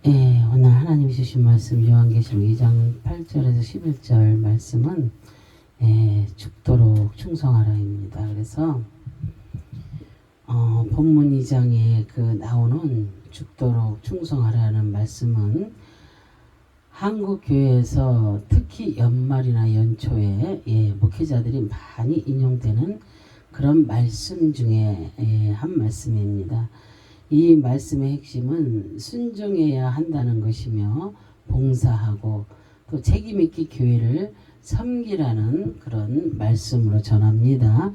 예, 오늘 하나님이 주신 말씀 요한계시록 2장 8절에서 11절 말씀은 죽도록 충성하라입니다. 그래서 본문 2장에 나오는 죽도록 충성하라는 말씀은 한국 교회에서 특히 연말이나 연초에 목회자들이 많이 인용되는 그런 말씀 중에 한 말씀입니다. 이 말씀의 핵심은 순종해야 한다는 것이며 봉사하고 또 책임있게 교회를 섬기라는 그런 말씀으로 전합니다.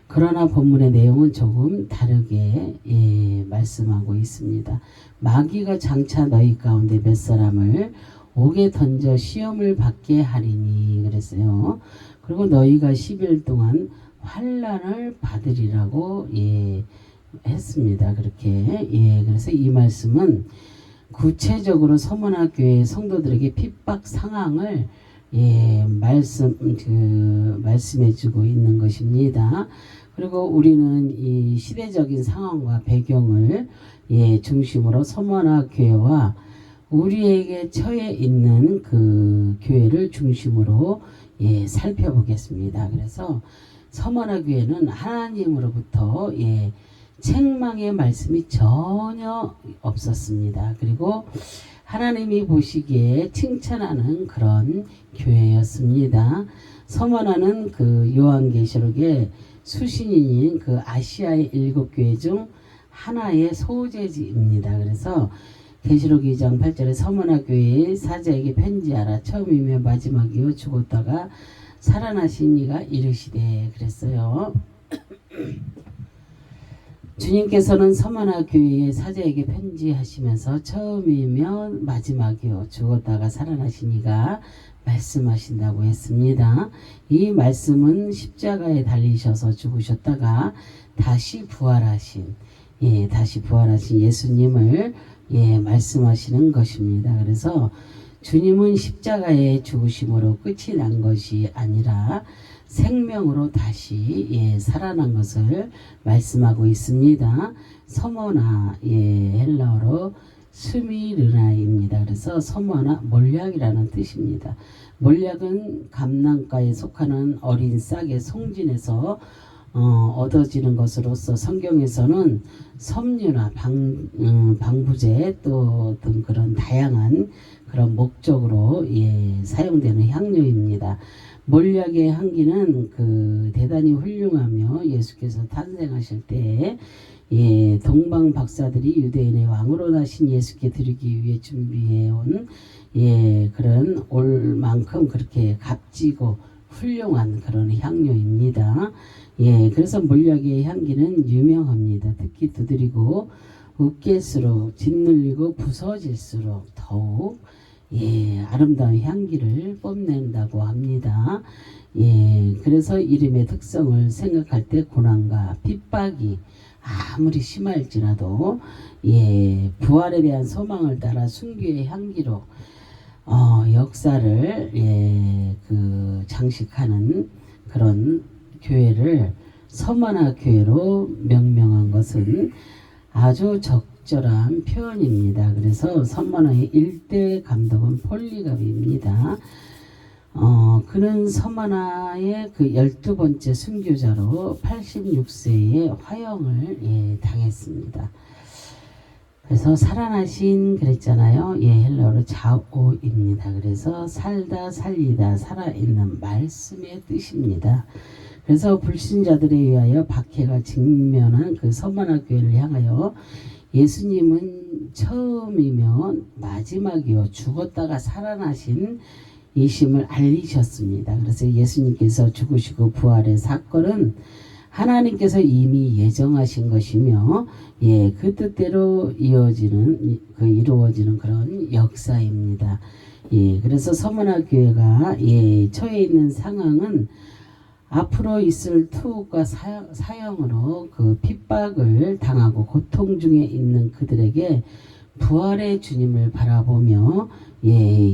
그러나 본문의 내용은 조금 다르게 말씀하고 있습니다. 마귀가 장차 너희 가운데 몇 사람을 옥에 던져 시험을 받게 하리니 그랬어요. 그리고 너희가 10일 동안 환난을 받으리라고 했습니다. 그렇게 그래서 이 말씀은 구체적으로 서문학교의 성도들에게 핍박 상황을 말씀해주고 있는 것입니다. 그리고 우리는 이 시대적인 상황과 배경을 중심으로 서문학교회와 우리에게 처해 있는 그 교회를 중심으로 살펴보겠습니다. 그래서 서문학교회는 하나님으로부터 책망의 말씀이 전혀 없었습니다. 그리고 하나님이 보시기에 칭찬하는 그런 교회였습니다. 서머나는 그 요한계시록의 수신인인 그 아시아의 7교회 중 하나의 소재지입니다. 그래서 계시록 2장 8절에 서머나 교회의 사자에게 편지하라. 처음이며 마지막이요 죽었다가 살아나신 이가 이르시되 그랬어요. 주님께서는 서머나 교회의 사자에게 편지하시면서 처음이며 마지막이요 죽었다가 살아나신 이가 말씀하신다고 했습니다. 이 말씀은 십자가에 달리셔서 죽으셨다가 다시 부활하신 예수님을 말씀하시는 것입니다. 그래서 주님은 십자가의 죽으심으로 끝이 난 것이 아니라 생명으로 다시 살아난 것을 말씀하고 있습니다. 서머나 헬라어로 스미르나입니다. 그래서 서머나 몰약이라는 뜻입니다. 몰약은 감람가에 속하는 어린 싹의 송진에서 얻어지는 것으로서 성경에서는 섬유나 방부제 또 등 그런 다양한 그런 목적으로 사용되는 향료입니다. 몰약의 향기는 대단히 훌륭하며 예수께서 탄생하실 때 동방 박사들이 유대인의 왕으로 나신 예수께 드리기 위해 준비해온 그런 올 만큼 그렇게 값지고 훌륭한 그런 향료입니다. 그래서 몰약의 향기는 유명합니다. 특히 두드리고 으깰수록 짓눌리고 부서질수록 더욱 아름다운 향기를 뽐낸다고 합니다. 그래서 이름의 특성을 생각할 때 고난과 핍박이 아무리 심할지라도 부활에 대한 소망을 따라 순교의 향기로 역사를 장식하는 그런 교회를 서머나 교회로 명명한 것은 아주 적절한 표현입니다. 그래서 서머나의 1대 감독은 폴리갑입니다. 그는 서머나의 그 12번째 순교자로 86세에 화형을 당했습니다. 그래서 살아나신 그랬잖아요. 헬라어로 자오입니다. 그래서 살다 살리다 살아있는 말씀의 뜻입니다. 그래서 불신자들에 의하여 박해가 직면한 그 서머나 교회를 향하여 예수님은 처음이며 마지막이요 죽었다가 살아나신 이심을 알리셨습니다. 그래서 예수님께서 죽으시고 부활의 사건은 하나님께서 이미 예정하신 것이며 그 뜻대로 이루어지는 그런 역사입니다. 그래서 서머나 교회가 처해 있는 상황은 앞으로 있을 투옥과 사형으로 그 핍박을 당하고 고통 중에 있는 그들에게 부활의 주님을 바라보며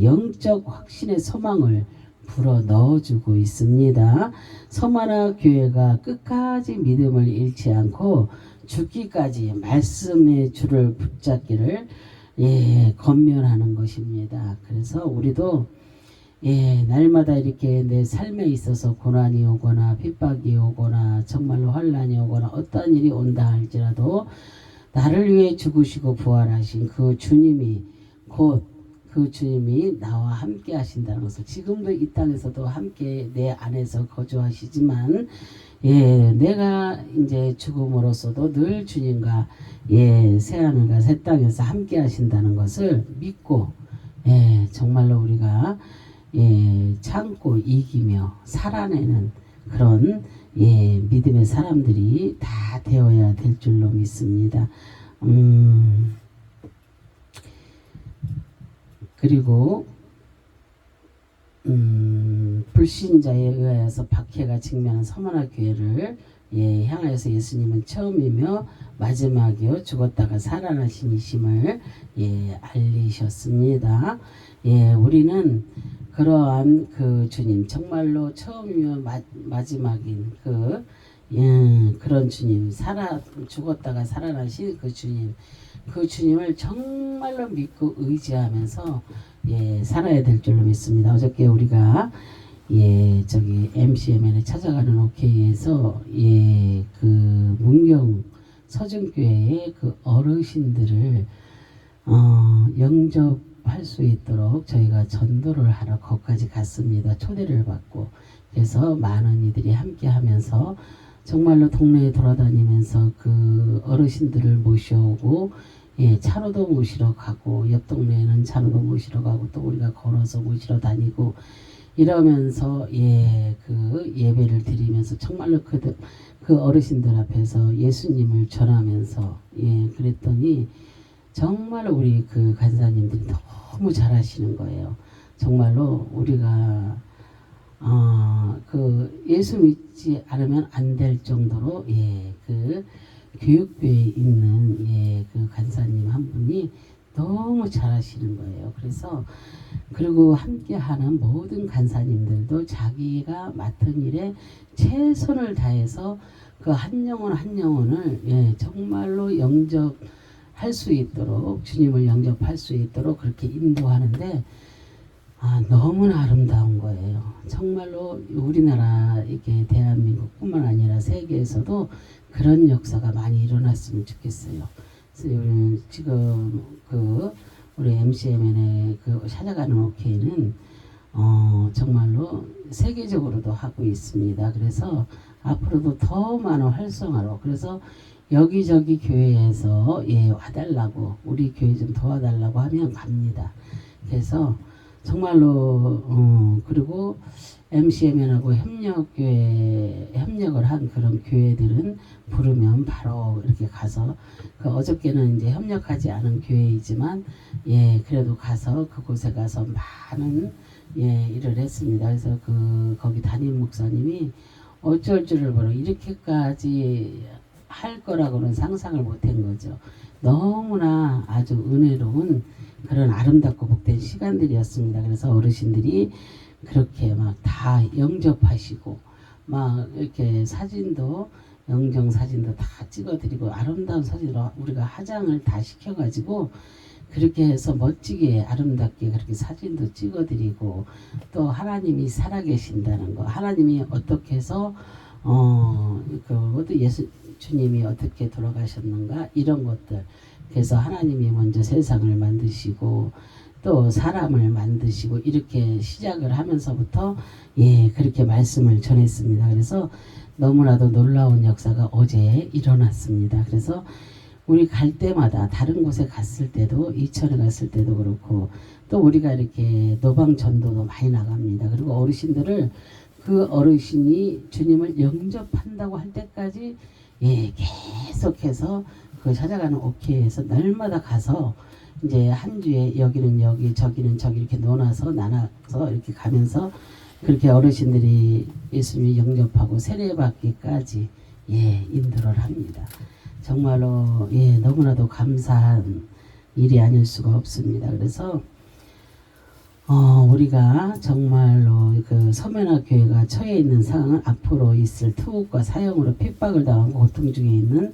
영적 확신의 소망을 불어 넣어주고 있습니다. 서머나 교회가 끝까지 믿음을 잃지 않고 죽기까지 말씀의 줄을 붙잡기를 건면하는 것입니다. 그래서 우리도 날마다 이렇게 내 삶에 있어서 고난이 오거나 핍박이 오거나 정말로 환난이 오거나 어떠한 일이 온다 할지라도 나를 위해 죽으시고 부활하신 그 주님이 곧 그 주님이 나와 함께 하신다는 것을 지금도 이 땅에서도 함께 내 안에서 거주하시지만 내가 이제 죽음으로써도 늘 주님과 새하늘과 새 땅에서 함께 하신다는 것을 믿고 정말로 우리가 참고 이기며 살아내는 그런 믿음의 사람들이 다 되어야 될 줄로 믿습니다. 그리고 불신자에 의하여서 박해가 직면한 서머나 교회를 향하여서 예수님은 처음이며 마지막이요 죽었다가 살아나신 이심을 알리셨습니다. 우리는 그러한 그 주님 정말로 처음이며 마지막인 그런 주님 죽었다가 살아나신 그 주님을 정말로 믿고 의지하면서 살아야 될 줄로 믿습니다. 어저께 우리가 저기 MCMN에 찾아가는 OK에서 그 문경 서준교회의 그 어르신들을 영접할 수 있도록 저희가 전도를 하러 거기까지 갔습니다. 초대를 받고 그래서 많은 이들이 함께 하면서 정말로 동네에 돌아다니면서 그 어르신들을 모셔오고 차로도 모시러 가고 옆 동네에는 차로도 모시러 가고 또 우리가 걸어서 모시러 다니고 이러면서 그 예배를 드리면서 정말로 그 어르신들 앞에서 예수님을 전하면서 그랬더니 정말 우리 그 간사님들이 너무 잘하시는 거예요. 정말로 우리가 그 예수 믿지 않으면 안 될 정도로 그 교육부에 있는 그 간사님 한 분이 너무 잘하시는 거예요. 그래서 그리고 함께하는 모든 간사님들도 자기가 맡은 일에 최선을 다해서 그 한 영혼 한 영혼을 정말로 영접할 수 있도록 주님을 영접할 수 있도록 그렇게 인도하는데 너무나 아름다운 거예요. 정말로 우리나라 이게 대한민국뿐만 아니라 세계에서도 그런 역사가 많이 일어났으면 좋겠어요. 그래서 우리는 지금 우리 MCMN의 찾아가는 OK는 정말로 세계적으로도 하고 있습니다. 그래서 앞으로도 더 많은 활성화로 그래서 여기저기 교회에서 와달라고 우리 교회 좀 도와달라고 하면 갑니다. 그래서 정말로 그리고 MCMN하고 협력을 한 그런 교회들은 부르면 바로 이렇게 가서 어저께는 이제 협력하지 않은 교회이지만 그래도 가서 그곳에 가서 많은 일을 했습니다. 그래서 거기 담임 목사님이 어쩔 줄을 모르고 이렇게까지 할 거라고는 상상을 못한 거죠. 너무나 아주 은혜로운 그런 아름답고 복된 시간들이었습니다. 그래서 어르신들이 그렇게 막 다 영접하시고 막 이렇게 사진도 영정 사진도 다 찍어드리고 아름다운 사진으로 우리가 화장을 다 시켜가지고 그렇게 해서 멋지게 아름답게 그렇게 사진도 찍어드리고 또 하나님이 살아계신다는 거 하나님이 어떻게 해서 예수 주님이 어떻게 돌아가셨는가 이런 것들 그래서 하나님이 먼저 세상을 만드시고 또 사람을 만드시고 이렇게 시작을 하면서부터 그렇게 말씀을 전했습니다. 그래서 너무나도 놀라운 역사가 어제 일어났습니다. 그래서 우리 갈 때마다 다른 곳에 갔을 때도 이천에 갔을 때도 그렇고 또 우리가 이렇게 노방 전도도 많이 나갑니다. 그리고 어르신들을 그 어르신이 주님을 영접한다고 할 때까지 계속해서 그 찾아가는 OK에서 날마다 가서 이제 한 주에 여기는 여기 저기는 저기 이렇게 나눠서 이렇게 가면서 그렇게 어르신들이 예수님을 영접하고 세례받기까지 인도를 합니다. 정말로 너무나도 감사한 일이 아닐 수가 없습니다. 그래서 우리가 정말로 그 서면화 교회가 처해 있는 상황은 앞으로 있을 투옥과 사형으로 핍박을 당하고 고통 중에 있는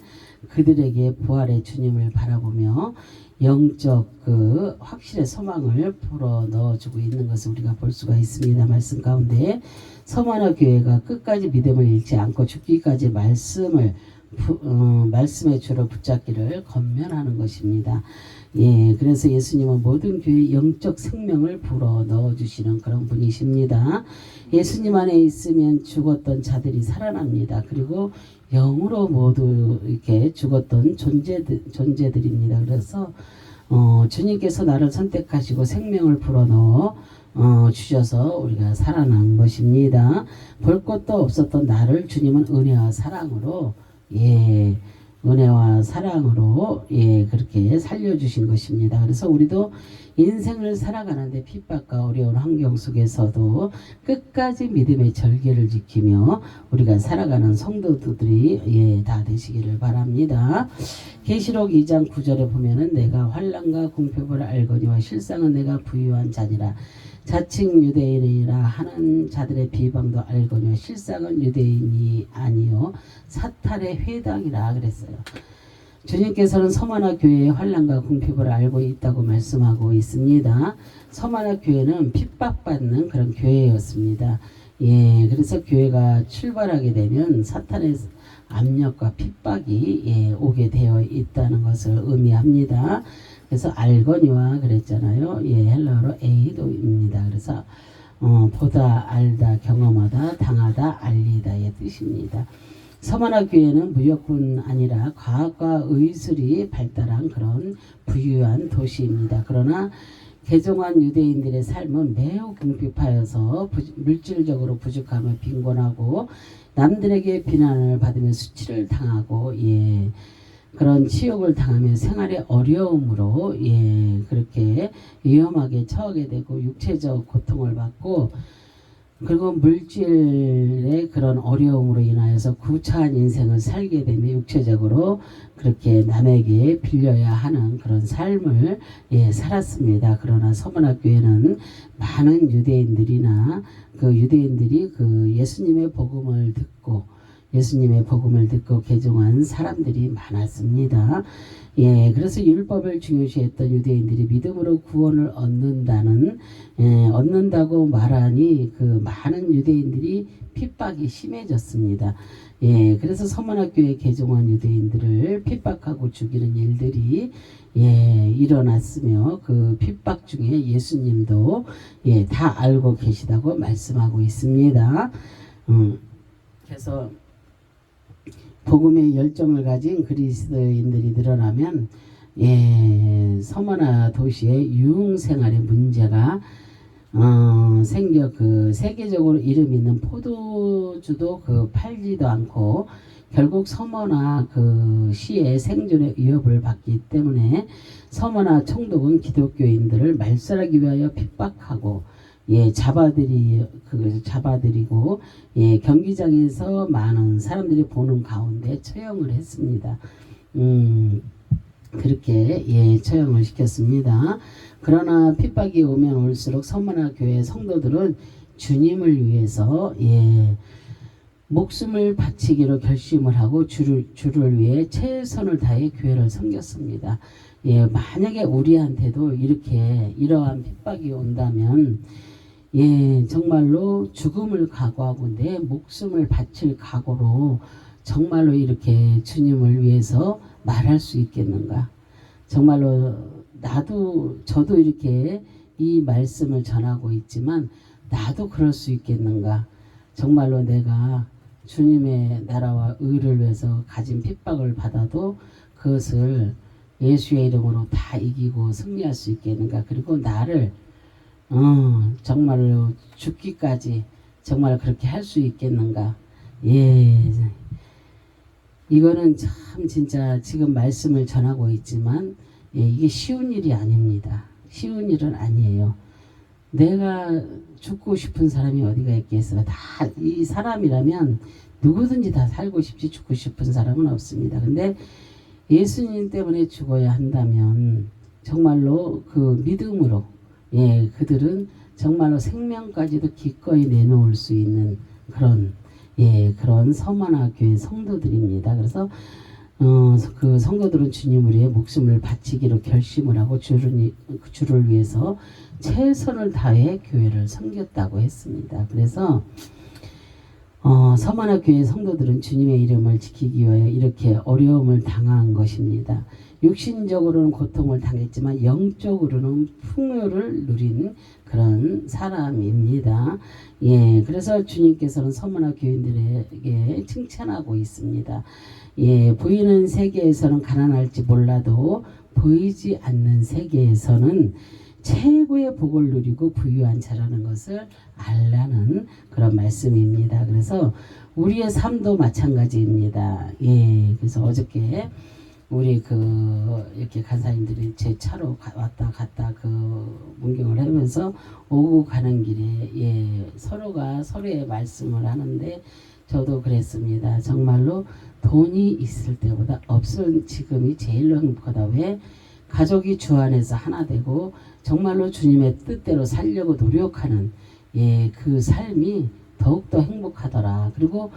그들에게 부활의 주님을 바라보며 영적 그 확실의 소망을 불어 넣어주고 있는 것을 우리가 볼 수가 있습니다. 말씀 가운데 서머나 교회가 끝까지 믿음을 잃지 않고 죽기까지 말씀의 주로 붙잡기를 권면하는 것입니다. 예, 그래서 예수님은 모든 교회 영적 생명을 불어 넣어주시는 그런 분이십니다. 예수님 안에 있으면 죽었던 자들이 살아납니다. 그리고 영으로 모두 이렇게 죽었던 존재들입니다. 그래서 주님께서 나를 선택하시고 생명을 불어넣어 주셔서 우리가 살아난 것입니다. 볼 것도 없었던 나를 주님은 은혜와 사랑으로 그렇게 살려주신 것입니다. 그래서 우리도 인생을 살아가는데 핍박과 어려운 환경 속에서도 끝까지 믿음의 절개를 지키며 우리가 살아가는 성도들이 다 되시기를 바랍니다. 계시록 2장 9절에 보면은 내가 환난과 공표를 알거니와 실상은 내가 부유한 자니라. 자칭 유대인이라 하는 자들의 비방도 알거니와 실상은 유대인이 아니요 사탄의 회당이라 그랬어요. 주님께서는 서머나 교회의 환난과 궁핍을 알고 있다고 말씀하고 있습니다. 서머나 교회는 핍박받는 그런 교회였습니다. 그래서 교회가 출발하게 되면 사탄의 압력과 핍박이 오게 되어 있다는 것을 의미합니다. 그래서 알거니와 그랬잖아요. 헬라어로 에이도입니다. 그래서 보다, 알다, 경험하다, 당하다, 알리다의 뜻입니다. 서머나 교회는 무역뿐 아니라 과학과 의술이 발달한 그런 부유한 도시입니다. 그러나 개종한 유대인들의 삶은 매우 궁핍하여서 물질적으로 부족하며 빈곤하고 남들에게 비난을 받으며 수치를 당하고 그런 치욕을 당하며 생활의 어려움으로 그렇게 위험하게 처하게 되고 육체적 고통을 받고 그리고 물질의 그런 어려움으로 인하여서 구차한 인생을 살게 되며 육체적으로 그렇게 남에게 빌려야 하는 그런 삶을 살았습니다. 그러나 서머나 교회는 많은 유대인들이나 그 유대인들이 그 예수님의 복음을 듣고 개종한 사람들이 많았습니다. 그래서 율법을 중요시했던 유대인들이 믿음으로 구원을 얻는다고 말하니 그 많은 유대인들이 핍박이 심해졌습니다. 그래서 서머나 교회 개종한 유대인들을 핍박하고 죽이는 일들이 일어났으며 그 핍박 중에 예수님도 다 알고 계시다고 말씀하고 있습니다. 그래서 복음의 열정을 가진 그리스도인들이 늘어나면 서머나 도시의 유흥생활의 문제가 생겨 그 세계적으로 이름 있는 포도주도 팔지도 않고 결국 서머나 그 시의 생존의 위협을 받기 때문에 서머나 총독은 기독교인들을 말살하기 위하여 핍박하고 잡아들이고 경기장에서 많은 사람들이 보는 가운데 처형을 했습니다. 그렇게 처형을 시켰습니다. 그러나 핍박이 오면 올수록 서머나 교회 성도들은 주님을 위해서 목숨을 바치기로 결심을 하고 주를 위해 최선을 다해 교회를 섬겼습니다. 만약에 우리한테도 이러한 핍박이 온다면 정말로 죽음을 각오하고 내 목숨을 바칠 각오로 정말로 이렇게 주님을 위해서 말할 수 있겠는가? 정말로 저도 이렇게 이 말씀을 전하고 있지만 나도 그럴 수 있겠는가? 정말로 내가 주님의 나라와 의를 위해서 가진 핍박을 받아도 그것을 예수의 이름으로 다 이기고 승리할 수 있겠는가? 그리고 나를 정말로 죽기까지 정말 그렇게 할 수 있겠는가? 이거는 참 진짜 지금 말씀을 전하고 있지만 이게 쉬운 일이 아닙니다. 쉬운 일은 아니에요. 내가 죽고 싶은 사람이 어디가 있겠어요? 다 이 사람이라면 누구든지 다 살고 싶지 죽고 싶은 사람은 없습니다. 근데 예수님 때문에 죽어야 한다면 정말로 그 믿음으로 그들은 정말로 생명까지도 기꺼이 내놓을 수 있는 그런 서머나 교회 성도들입니다. 그래서 그 성도들은 주님을 위해 목숨을 바치기로 결심을 하고 주를 위해서 최선을 다해 교회를 섬겼다고 했습니다. 그래서 서만화 교회 성도들은 주님의 이름을 지키기 위하여 이렇게 어려움을 당한 것입니다. 육신적으로는 고통을 당했지만 영적으로는 풍요를 누린 그런 사람입니다. 예, 그래서 주님께서는 서만화 교인들에게 칭찬하고 있습니다. 예, 보이는 세계에서는 가난할지 몰라도 보이지 않는 세계에서는 최고의 복을 누리고 부유한 자라는 것을 알라는 그런 말씀입니다. 그래서 우리의 삶도 마찬가지입니다. 예, 그래서 어저께 우리 이렇게 간사님들이 제 차로 왔다 갔다 문경을 하면서 오고 가는 길에 예, 서로가 서로의 말씀을 하는데 저도 그랬습니다. 정말로 돈이 있을 때보다 없을 지금이 제일 행복하다. 왜? 가족이 주 안에서 하나 되고 정말로 주님의 뜻대로 살려고 노력하는 예, 그 삶이 더욱더 행복하더라. 그리고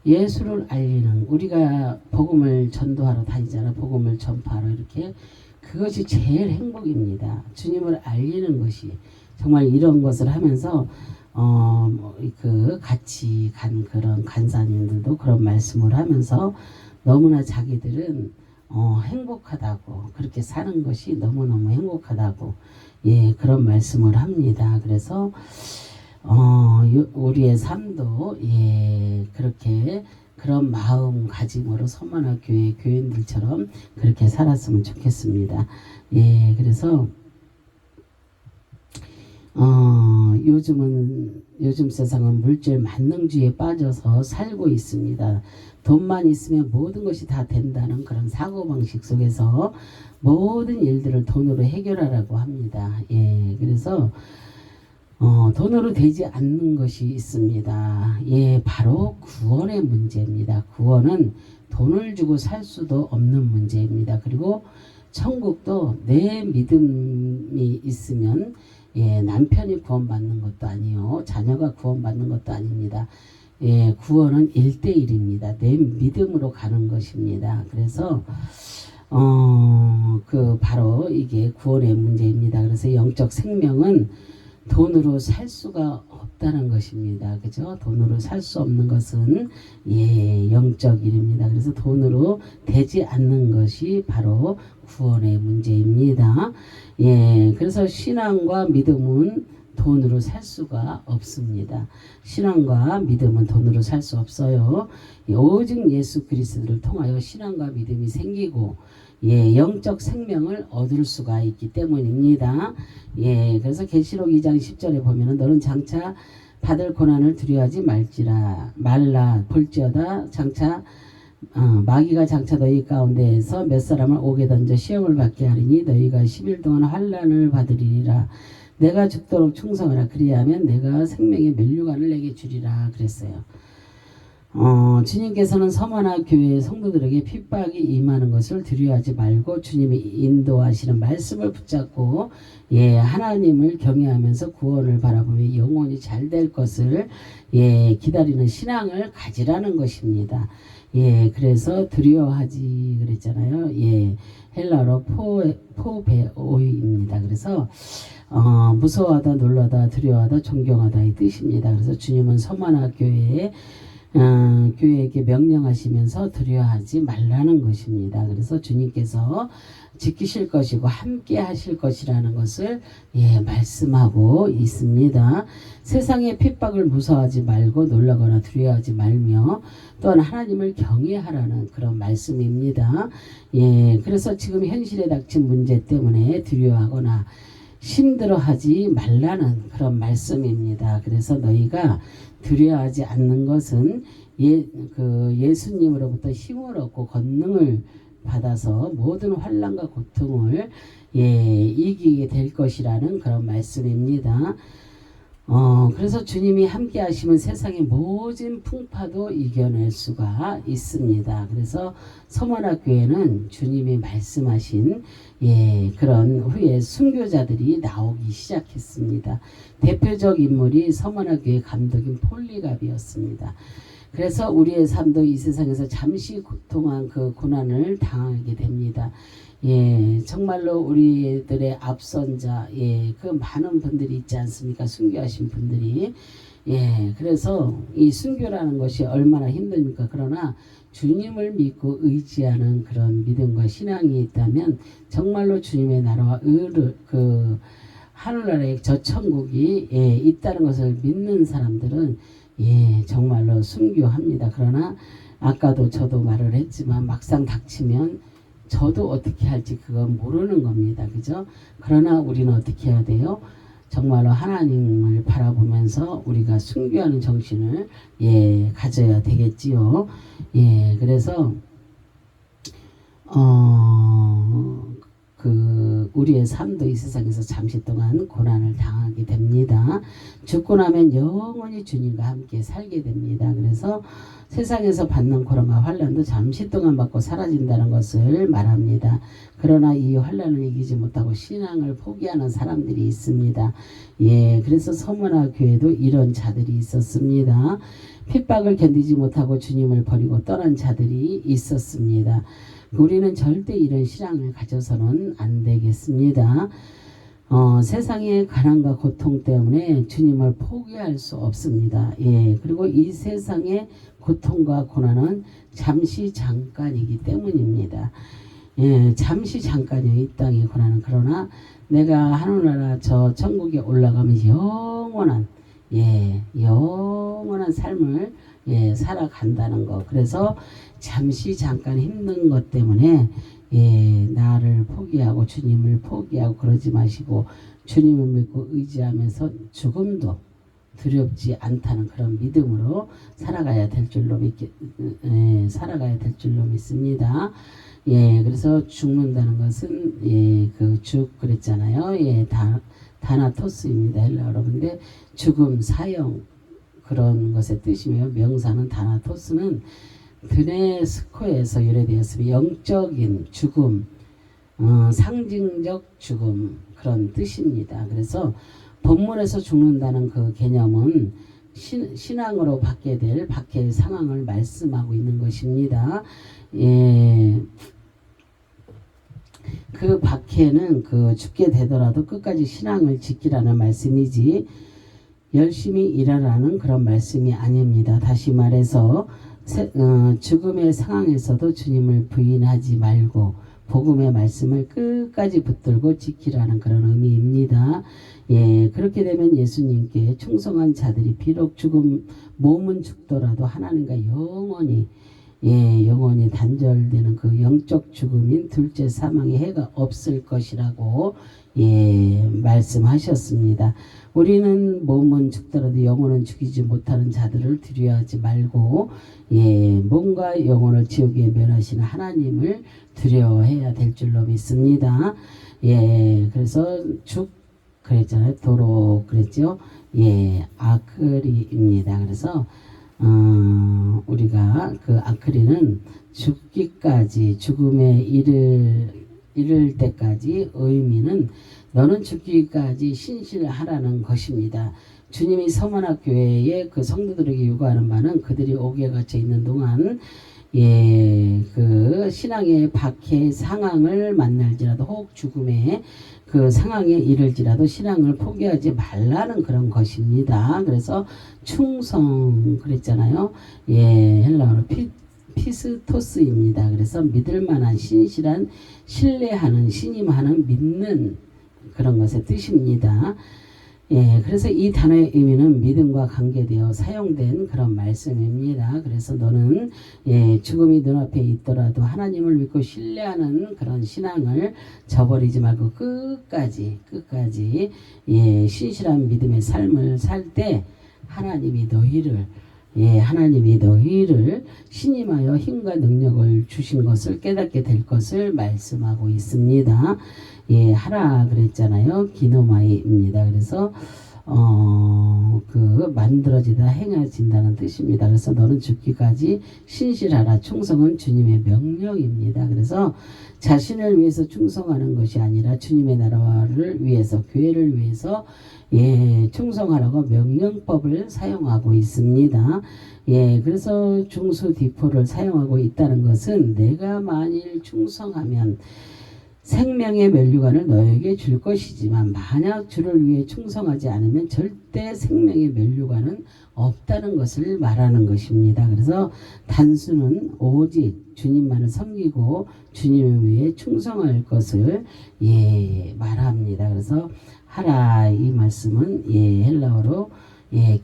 예수를 알리는 우리가 복음을 전도하러 다니잖아. 복음을 전파하러 이렇게 그것이 제일 행복입니다. 주님을 알리는 것이 정말 이런 것을 하면서 같이 간 그런 간사님들도 그런 말씀을 하면서 너무나 자기들은 행복하다고 그렇게 사는 것이 너무너무 행복하다고 예 그런 말씀을 합니다. 그래서 우리의 삶도 예 그렇게 그런 마음가짐으로 서만화 교회 교인들처럼 그렇게 살았으면 좋겠습니다. 예 그래서 요즘 세상은 물질 만능주의에 빠져서 살고 있습니다. 돈만 있으면 모든 것이 다 된다는 그런 사고방식 속에서 모든 일들을 돈으로 해결하라고 합니다. 예, 그래서 돈으로 되지 않는 것이 있습니다. 예, 바로 구원의 문제입니다. 구원은 돈을 주고 살 수도 없는 문제입니다. 그리고 천국도 내 믿음이 있으면 예, 남편이 구원받는 것도 아니요, 자녀가 구원받는 것도 아닙니다. 예, 구원은 1대1입니다. 내 믿음으로 가는 것입니다. 그래서 바로 이게 구원의 문제입니다. 그래서 영적 생명은 돈으로 살 수가 없다는 것입니다. 그죠? 돈으로 살 수 없는 것은 예, 영적 일입니다. 그래서 돈으로 되지 않는 것이 바로 구원의 문제입니다. 예, 그래서 신앙과 믿음은 돈으로 살 수가 없습니다. 신앙과 믿음은 돈으로 살 수 없어요. 오직 예수 그리스도를 통하여 신앙과 믿음이 생기고 예, 영적 생명을 얻을 수가 있기 때문입니다. 예, 그래서 계시록 2장 10절에 보면은 너는 장차 받을 고난을 두려워하지 말라 볼지어다 장차 마귀가 장차 너희 가운데에서 몇 사람을 옥에 던져 시험을 받게 하리니 너희가 10일 동안 환난을 받으리라. 내가 죽도록 충성하라. 그리하면 내가 생명의 면류관을 내게 주리라 그랬어요. 주님께서는 서만화 교회 성도들에게 핍박이 임하는 것을 두려워하지 말고 주님이 인도하시는 말씀을 붙잡고 예 하나님을 경외하면서 구원을 바라보며 영원히 잘 될 것을 예 기다리는 신앙을 가지라는 것입니다. 예 그래서 두려워하지 그랬잖아요. 예 헬라어로 포베오입니다. 그래서 무서워하다, 놀라다, 두려워하다, 존경하다 이 뜻입니다. 그래서 주님은 서만화 교회에게 명령하시면서 두려워하지 말라는 것입니다. 그래서 주님께서 지키실 것이고 함께 하실 것이라는 것을 예 말씀하고 있습니다. 세상의 핍박을 무서워하지 말고 놀라거나 두려워하지 말며 또한 하나님을 경외하라는 그런 말씀입니다. 예, 그래서 지금 현실에 닥친 문제 때문에 두려워하거나 힘들어하지 말라는 그런 말씀입니다. 그래서 너희가 두려워하지 않는 것은 예수님으로부터 힘을 얻고 권능을 받아서 모든 환난과 고통을 이기게 될 것이라는 그런 말씀입니다. 그래서 주님이 함께 하시면 세상의 모든 풍파도 이겨낼 수가 있습니다. 그래서 서만화 교회는 주님이 말씀하신 그런 후에 순교자들이 나오기 시작했습니다. 대표적 인물이 서만화 교회 감독인 폴리갑이었습니다. 그래서 우리의 삶도 이 세상에서 잠시 동안 그 고난을 당하게 됩니다. 예, 정말로 우리들의 앞선자, 예, 그 많은 분들이 있지 않습니까? 순교하신 분들이. 예, 그래서 이 순교라는 것이 얼마나 힘듭니까? 그러나 주님을 믿고 의지하는 그런 믿음과 신앙이 있다면 정말로 주님의 나라와 의를 그 하늘나라의 저 천국이 예, 있다는 것을 믿는 사람들은 예, 정말로 순교합니다. 그러나 아까도 저도 말을 했지만 막상 닥치면 저도 어떻게 할지 그건 모르는 겁니다. 그죠? 그러나 우리는 어떻게 해야 돼요? 정말로 하나님을 바라보면서 우리가 순교하는 정신을 예, 가져야 되겠지요. 예, 그래서 우리의 삶도 이 세상에서 잠시 동안 고난을 당하게 됩니다. 죽고 나면 영원히 주님과 함께 살게 됩니다. 그래서 세상에서 받는 고난과 환난도 잠시 동안 받고 사라진다는 것을 말합니다. 그러나 이 환난을 이기지 못하고 신앙을 포기하는 사람들이 있습니다. 예, 그래서 서문화 교회도 이런 자들이 있었습니다. 핍박을 견디지 못하고 주님을 버리고 떠난 자들이 있었습니다. 우리는 절대 이런 신앙을 가져서는 안 되겠습니다. 세상의 가난과 고통 때문에 주님을 포기할 수 없습니다. 예, 그리고 이 세상의 고통과 고난은 잠시 잠깐이기 때문입니다. 예, 잠시 잠깐이에요. 이 땅의 고난은. 그러나 내가 하늘나라 저 천국에 올라가면 영원한 예, 영원한 삶을 예, 살아간다는 거. 그래서 잠시 잠깐 힘든 것 때문에 예, 나를 포기하고 주님을 포기하고 그러지 마시고 주님을 믿고 의지하면서 죽음도 두렵지 않다는 그런 믿음으로 살아가야 될 줄로 살아가야 될 줄로 믿습니다. 예, 그래서 죽는다는 것은 예, 그 죽 그랬잖아요. 예, 다나토스입니다. 헬라어로. 근데 죽음, 사형 그런 것의 뜻이며 명사는 다나토스는 드네스코에서 유래되었으며 영적인 죽음, 상징적 죽음 그런 뜻입니다. 그래서 본문에서 죽는다는 그 개념은 신앙으로 받게 될 박해의 상황을 말씀하고 있는 것입니다. 예, 그 박해는 그 죽게 되더라도 끝까지 신앙을 지키라는 말씀이지 열심히 일하라는 그런 말씀이 아닙니다. 다시 말해서 죽음의 상황에서도 주님을 부인하지 말고 복음의 말씀을 끝까지 붙들고 지키라는 그런 의미입니다. 예, 그렇게 되면 예수님께 충성한 자들이 비록 몸은 죽더라도 하나님과 영원히 영원히 단절되는 그 영적 죽음인 둘째 사망의 해가 없을 것이라고 말씀하셨습니다. 우리는 몸은 죽더라도 영혼은 죽이지 못하는 자들을 두려워하지 말고 몸과 영혼을 지옥에 면하시는 하나님을 두려워해야 될 줄로 믿습니다. 그래서 그랬잖아요. 도로 그랬죠. 아크리입니다. 그래서 우리가 그 아크리는 죽기까지 죽음에 이를 때까지 의미는 너는 죽기까지 신실하라는 것입니다. 주님이 서문화 교회에 그 성도들에게 요구하는 바는 그들이 옥에 갇혀 있는 동안 그 신앙의 박해 상황을 만날지라도 혹 죽음의 그 상황에 이를지라도 신앙을 포기하지 말라는 그런 것입니다. 그래서 충성 그랬잖아요. 헬라어로 피스토스입니다. 그래서 믿을 만한 신실한 신뢰하는 신임하는 믿는 그런 것의 뜻입니다. 그래서 이 단어의 의미는 믿음과 관계되어 사용된 그런 말씀입니다. 그래서 너는 죽음이 눈앞에 있더라도 하나님을 믿고 신뢰하는 그런 신앙을 저버리지 말고 끝까지 신실한 믿음의 삶을 살 때 하나님이 너희를 신임하여 힘과 능력을 주신 것을 깨닫게 될 것을 말씀하고 있습니다. 하라 그랬잖아요. 기노마이입니다. 그래서 그 만들어지다 행해진다는 뜻입니다. 그래서 너는 죽기까지 신실하라. 충성은 주님의 명령입니다. 그래서 자신을 위해서 충성하는 것이 아니라 주님의 나라를 위해서, 교회를 위해서 충성하라고 명령법을 사용하고 있습니다. 그래서 중수디포를 사용하고 있다는 것은 내가 만일 충성하면 생명의 면류관을 너에게 줄 것이지만 만약 주를 위해 충성하지 않으면 절대 생명의 면류관은 없다는 것을 말하는 것입니다. 그래서 단수는 오직 주님만을 섬기고 주님을 위해 충성할 것을 말합니다. 그래서 하라 이 말씀은 헬라어로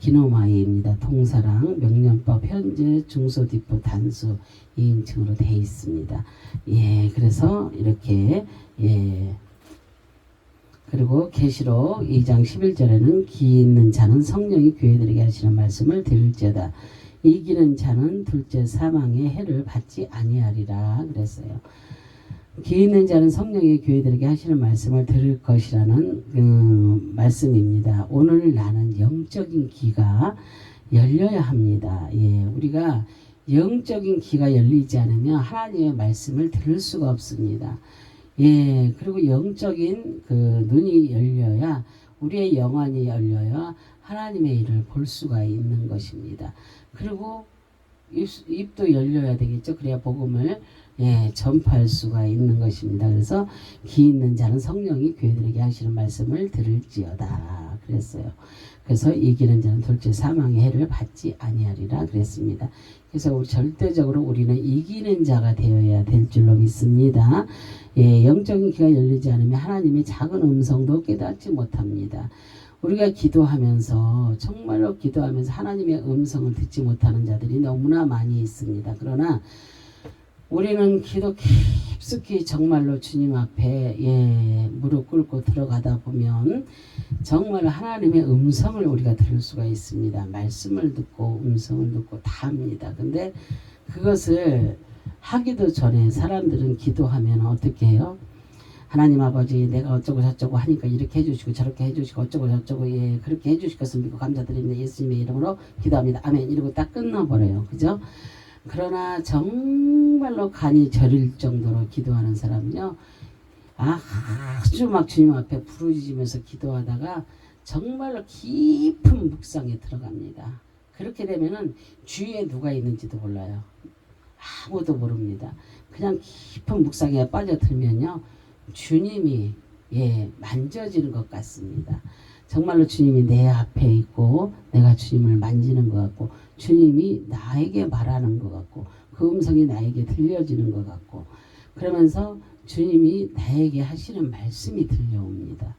기노마이입니다. 동사랑 명령법 현재 중소디포 단수 2인칭으로 되어 있습니다. 그래서 이렇게 그리고 계시록 2장 11절에는 기 있는 자는 성령이 교회들에게 하시는 말씀을 들을지어다. 이기는 자는 둘째 사망의 해를 받지 아니하리라 그랬어요. 기 있는 자는 성령이 교회들에게 하시는 말씀을 들을 것이라는 말씀입니다. 오늘 나는 영적인 귀가 열려야 합니다. 우리가 영적인 귀가 열리지 않으면 하나님의 말씀을 들을 수가 없습니다. 그리고 영적인 그 눈이 열려야 우리의 영안이 열려야 하나님의 일을 볼 수가 있는 것입니다. 그리고 입도 열려야 되겠죠. 그래야 복음을 전파할 수가 있는 것입니다. 그래서 기 있는 자는 성령이 교회들에게 하시는 말씀을 들을지어다 그랬어요. 그래서 이기는 자는 둘째 사망의 해를 받지 아니하리라 그랬습니다. 그래서 절대적으로 우리는 이기는 자가 되어야 될 줄로 믿습니다. 영적인 귀가 열리지 않으면 하나님의 작은 음성도 깨닫지 못합니다. 우리가 기도하면서 정말로 기도하면서 하나님의 음성을 듣지 못하는 자들이 너무나 많이 있습니다. 그러나 우리는 기도 깊숙이 정말로 주님 앞에 무릎 꿇고 들어가다 보면 정말 하나님의 음성을 우리가 들을 수가 있습니다. 말씀을 듣고 음성을 듣고 다 합니다. 근데 그것을 하기도 전에 사람들은 기도하면 어떻게 해요? 하나님 아버지 내가 어쩌고 저쩌고 하니까 이렇게 해주시고 저렇게 해주시고 어쩌고 저쩌고 그렇게 해주실 것을 믿고 감사드립니다. 예수님의 이름으로 기도합니다. 아멘. 이러고 딱 끝나버려요. 그죠? 그러나 정말로 간이 저릴 정도로 기도하는 사람은요. 아주 막 주님 앞에 부르짖으면서 기도하다가 정말로 깊은 묵상에 들어갑니다. 그렇게 되면은 주위에 누가 있는지도 몰라요. 아무도 모릅니다. 그냥 깊은 묵상에 빠져들면요. 주님이 만져지는 것 같습니다. 정말로 주님이 내 앞에 있고 내가 주님을 만지는 것 같고 주님이 나에게 말하는 것 같고 그 음성이 나에게 들려지는 것 같고 그러면서 주님이 나에게 하시는 말씀이 들려옵니다.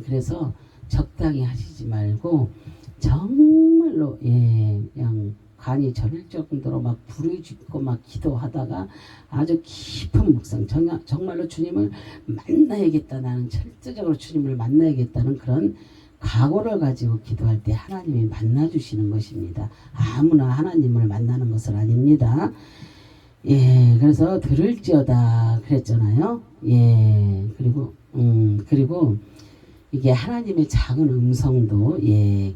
그래서 적당히 하시지 말고 정말로 그냥 간이 저릴 정도로 막 부르짖고 막 기도하다가 아주 깊은 묵상 정말로 주님을 만나야겠다. 나는 철저적으로 주님을 만나야겠다는 그런 각오를 가지고 기도할 때 하나님이 만나주시는 것입니다. 아무나 하나님을 만나는 것은 아닙니다. 그래서 들을지어다 그랬잖아요. 그리고 이게 하나님의 작은 음성도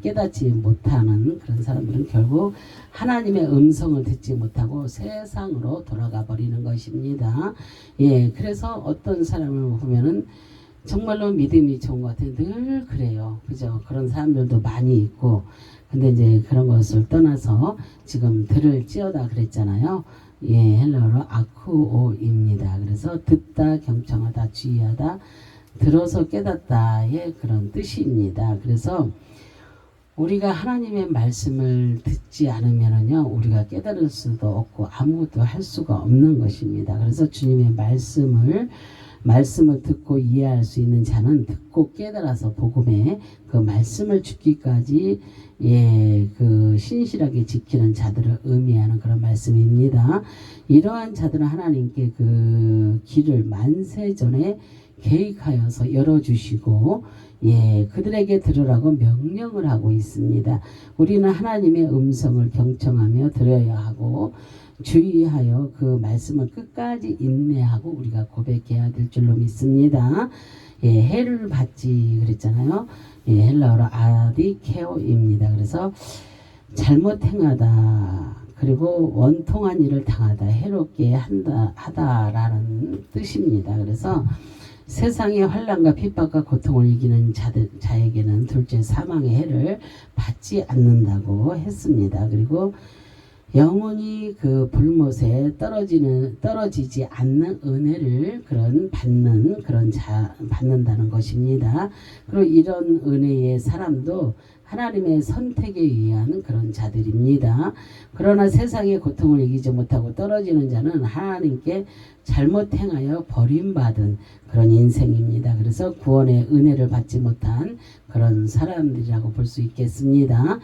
깨닫지 못하는 그런 사람들은 결국 하나님의 음성을 듣지 못하고 세상으로 돌아가 버리는 것입니다. 그래서 어떤 사람을 보면은 정말로 믿음이 좋은 것 같아요. 늘 그래요. 그죠? 그런 사람들도 많이 있고 근데 이제 그런 것을 떠나서 지금 들을지어다 그랬잖아요. 헬라어로 아쿠오입니다. 그래서 듣다, 경청하다, 주의하다, 들어서 깨닫다의 그런 뜻입니다. 그래서 우리가 하나님의 말씀을 듣지 않으면요 우리가 깨달을 수도 없고 아무것도 할 수가 없는 것입니다. 그래서 주님의 말씀을 듣고 이해할 수 있는 자는 듣고 깨달아서 복음의 그 말씀을 죽기까지 그 신실하게 지키는 자들을 의미하는 그런 말씀입니다. 이러한 자들은 하나님께 그 길을 만세전에 계획하여서 열어주시고 그들에게 들으라고 명령을 하고 있습니다. 우리는 하나님의 음성을 경청하며 들어야 하고 주의하여 그 말씀을 끝까지 인내하고 우리가 고백해야 될 줄로 믿습니다. 해를 받지 그랬잖아요. 헬라어로 아디케오입니다. 그래서 잘못 행하다, 그리고 원통한 일을 당하다, 해롭게 하다라는 뜻입니다. 그래서 세상의 환난과 핍박과 고통을 이기는 자에게는 둘째 사망의 해를 받지 않는다고 했습니다. 그리고 영원히 그 불못에 떨어지지 않는 은혜를 받는다는 것입니다. 그리고 이런 은혜의 사람도 하나님의 선택에 의한 그런 자들입니다. 그러나 세상의 고통을 이기지 못하고 떨어지는 자는 하나님께 잘못 행하여 버림받은 그런 인생입니다. 그래서 구원의 은혜를 받지 못한 그런 사람들이라고 볼 수 있겠습니다.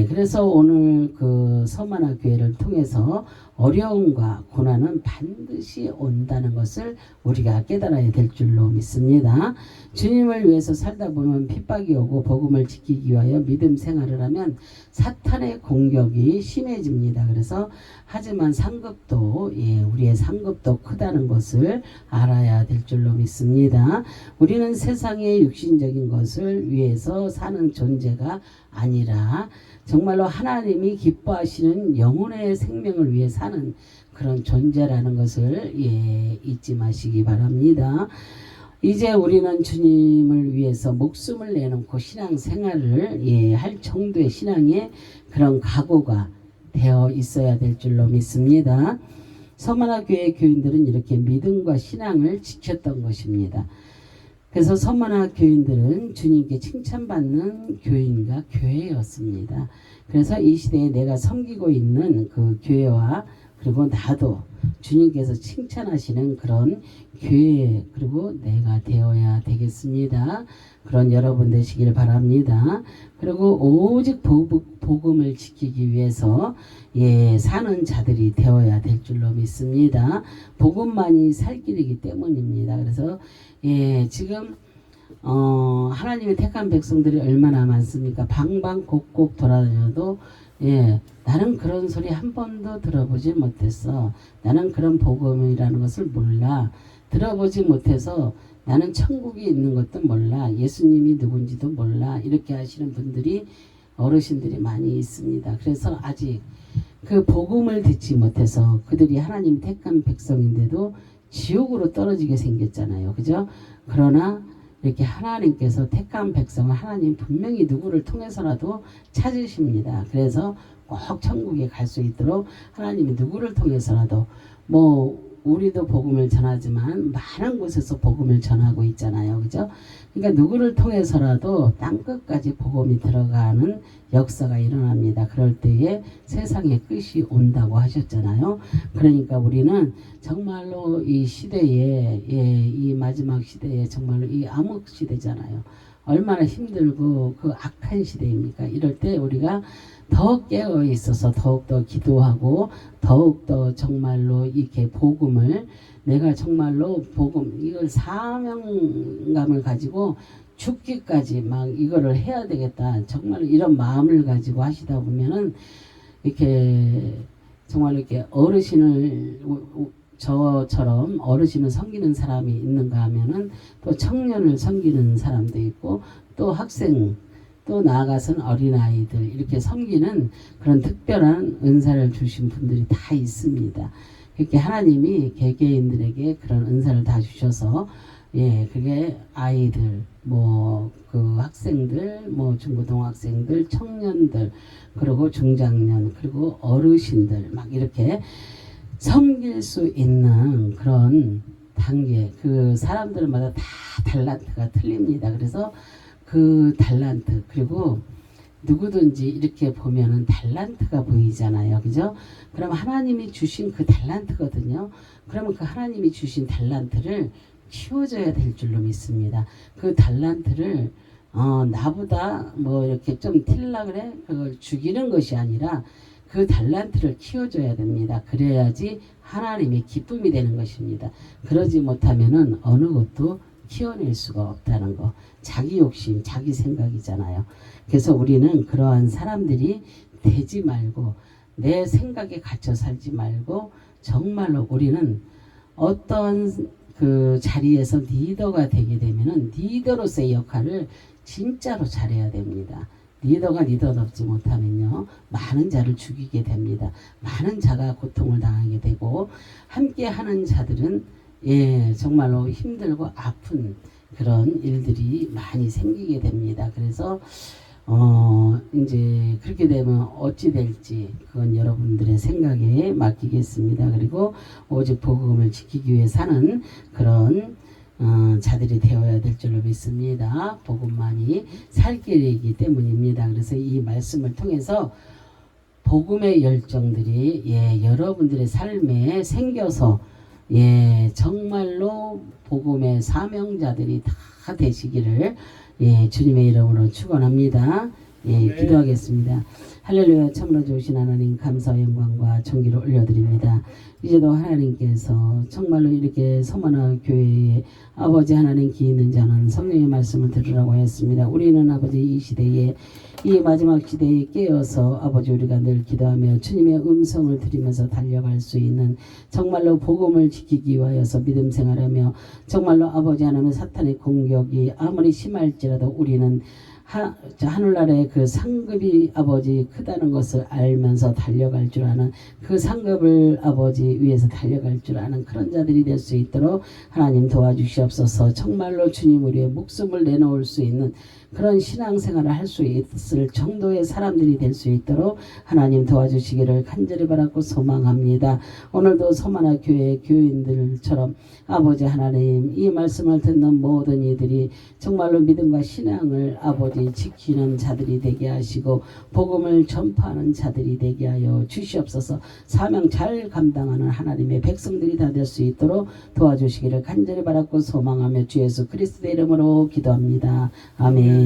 그래서 오늘 그 서만화 교회를 통해서 어려움과 고난은 반드시 온다는 것을 우리가 깨달아야 될 줄로 믿습니다. 주님을 위해서 살다 보면 핍박이 오고 복음을 지키기 위하여 믿음 생활을 하면 사탄의 공격이 심해집니다. 그래서 하지만 상급도 우리의 상급도 크다는 것을 알아야 될 줄로 믿습니다. 우리는 세상의 육신적인 것을 위해서 사는 존재가 아니라 정말로 하나님이 기뻐하시는 영혼의 생명을 위해 사는 그런 존재라는 것을 잊지 마시기 바랍니다. 이제 우리는 주님을 위해서 목숨을 내놓고 신앙생활을 할 정도의 신앙의 그런 각오가 되어 있어야 될 줄로 믿습니다. 서만화 교회 교인들은 이렇게 믿음과 신앙을 지켰던 것입니다. 그래서 서만화 교인들은 주님께 칭찬받는 교인과 교회였습니다. 그래서 이 시대에 내가 섬기고 있는 그 교회와 그리고 나도 주님께서 칭찬하시는 그런 교회, 그리고 내가 되어야 되겠습니다. 그런 여러분 되시길 바랍니다. 그리고 오직 복음을 지키기 위해서 사는 자들이 되어야 될 줄로 믿습니다. 복음만이 살 길이기 때문입니다. 그래서 지금 하나님의 택한 백성들이 얼마나 많습니까? 방방곡곡 돌아다녀도 나는 그런 소리 한 번도 들어보지 못했어. 나는 그런 복음이라는 것을 몰라. 들어보지 못해서 나는 천국이 있는 것도 몰라. 예수님이 누군지도 몰라. 이렇게 하시는 분들이, 어르신들이 많이 있습니다. 그래서 아직 그 복음을 듣지 못해서 그들이 하나님 택한 백성인데도 지옥으로 떨어지게 생겼잖아요. 그죠? 그러나 이렇게 하나님께서 택한 백성을 하나님 분명히 누구를 통해서라도 찾으십니다. 그래서 꼭 천국에 갈 수 있도록 하나님이 누구를 통해서라도, 우리도 복음을 전하지만 많은 곳에서 복음을 전하고 있잖아요. 그죠? 그러니까 누구를 통해서라도 땅끝까지 복음이 들어가는 역사가 일어납니다. 그럴 때에 세상의 끝이 온다고 하셨잖아요. 그러니까 우리는 정말로 이 시대에, 이 마지막 시대에 정말로 이 암흑 시대잖아요. 얼마나 힘들고 그 악한 시대입니까? 이럴 때 우리가 더 깨어 있어서 더욱더 기도하고 더욱더 정말로 이렇게 복음을, 내가 정말로 복음, 이걸 사명감을 가지고 죽기까지 막 이거를 해야 되겠다, 정말 이런 마음을 가지고 하시다 보면은 이렇게 정말 이렇게 어르신을, 저처럼 어르신을 섬기는 사람이 있는가 하면은 또 청년을 섬기는 사람도 있고, 또 학생, 또 나아가서는 어린아이들, 이렇게 섬기는 그런 특별한 은사를 주신 분들이 다 있습니다. 그렇게 하나님이 개개인들에게 그런 은사를 다 주셔서 그게 아이들, 그 학생들, 중고등학생들, 청년들, 그리고 중장년, 그리고 어르신들, 막 이렇게 섬길 수 있는 그런 단계, 그 사람들마다 다 달란트가 틀립니다. 그래서 그 달란트, 그리고 누구든지 이렇게 보면은 달란트가 보이잖아요. 그죠? 그럼 하나님이 주신 그 달란트거든요. 그러면 그 하나님이 주신 달란트를 키워줘야 될 줄로 믿습니다. 그 달란트를 나보다 이렇게 좀 틸라 그래? 그걸 죽이는 것이 아니라 그 달란트를 키워줘야 됩니다. 그래야지 하나님의 기쁨이 되는 것입니다. 그러지 못하면은 어느 것도 키워낼 수가 없다는 거. 자기 욕심, 자기 생각이잖아요. 그래서 우리는 그러한 사람들이 되지 말고, 내 생각에 갇혀 살지 말고, 정말로 우리는 어떤 그 자리에서 리더가 되게 되면은 리더로서의 역할을 진짜로 잘해야 됩니다. 리더가 리더답지 못하면요 많은 자를 죽이게 됩니다. 많은 자가 고통을 당하게 되고 함께 하는 자들은 정말로 힘들고 아픈 그런 일들이 많이 생기게 됩니다. 그래서 이제 그렇게 되면 어찌 될지 그건 여러분들의 생각에 맡기겠습니다. 그리고 오직 복음을 지키기 위해 사는 그런 자들이 되어야 될 줄로 믿습니다. 복음만이 살 길이기 때문입니다. 그래서 이 말씀을 통해서 복음의 열정들이 여러분들의 삶에 생겨서 정말로 복음의 사명자들이 다 되시기를 주님의 이름으로 축원합니다. 기도하겠습니다. 할렐루야. 참으로 좋으신 하나님 감사와 영광과 존귀를 올려드립니다. 이제도 하나님께서 정말로 이렇게 서만화 교회에 아버지 하나님 기 있는 자는 성령의 말씀을 들으라고 했습니다. 우리는 아버지 이 시대에 이 마지막 시대에 깨어서 아버지 우리가 늘 기도하며 주님의 음성을 들으면서 달려갈 수 있는 정말로 복음을 지키기 위하여서 믿음 생활하며 정말로 아버지 하나님 사탄의 공격이 아무리 심할지라도 우리는 하늘나라의 그 상급이 아버지 크다는 것을 알면서 달려갈 줄 아는 그 상급을 아버지 위해서 달려갈 줄 아는 그런 자들이 될 수 있도록 하나님 도와주시옵소서. 정말로 주님 우리의 목숨을 내놓을 수 있는 그런 신앙생활을 할 수 있을 정도의 사람들이 될 수 있도록 하나님 도와주시기를 간절히 바라고 소망합니다. 오늘도 서만화 교회 교인들처럼 아버지 하나님 이 말씀을 듣는 모든 이들이 정말로 믿음과 신앙을 아버지 지키는 자들이 되게 하시고 복음을 전파하는 자들이 되게 하여 주시옵소서. 사명 잘 감당하는 하나님의 백성들이 다 될 수 있도록 도와주시기를 간절히 바라고 소망하며 주 예수 그리스도의 이름으로 기도합니다. 아멘.